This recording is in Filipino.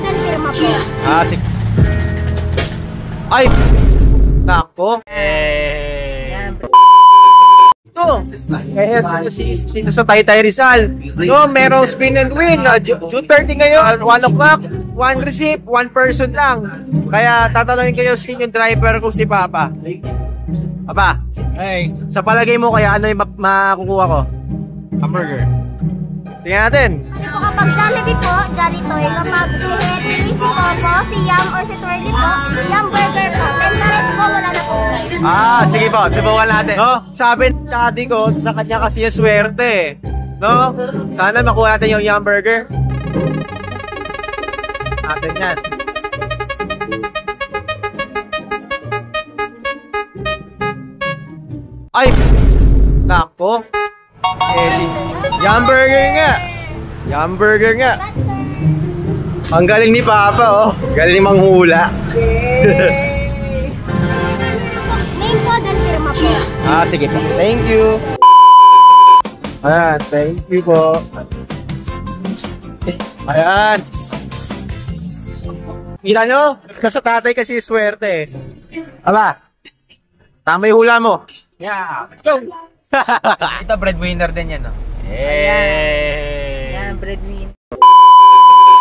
and firma po. Ah, sige. Ay! Nako. Ito. Dito sa Taytay Rizal. No, merong spin and win. June 30 ngayon, 1 o'clock. One receipt, one person lang. Kaya tatanungin kayo sa yung driver kung si Papa. Papa, hey, sa palagay mo kaya ano yung makukuha ko? Hamburger. Tingnan natin. Kapag Jollibee po, Jolly-Toy. Kapag si Henry, si Coco, si Yam or si Twirly po, Yam Burger po. Then the rest po, wala na po. Ah, sige po, subukan natin. No, sabi ng daddy ko, sa kanya kasi yung swerte. No? Sana makuha natin yung Yum Burger. Natin yan. Ay! Nako! Eddie. Yum Burger nga! Yum Burger nga! Ang galing ni Papa, oh. Galing manghula. Name po, then firma po. Ah, sige po. Thank you. Ayan, thank you po. Ayan. Kita nyo? Nasa tatay kasi swerte. Aba, tama yung hula mo. Yeah, let's go. Ito breadwinner din yan, no? Ayan. Yan, breadwinner.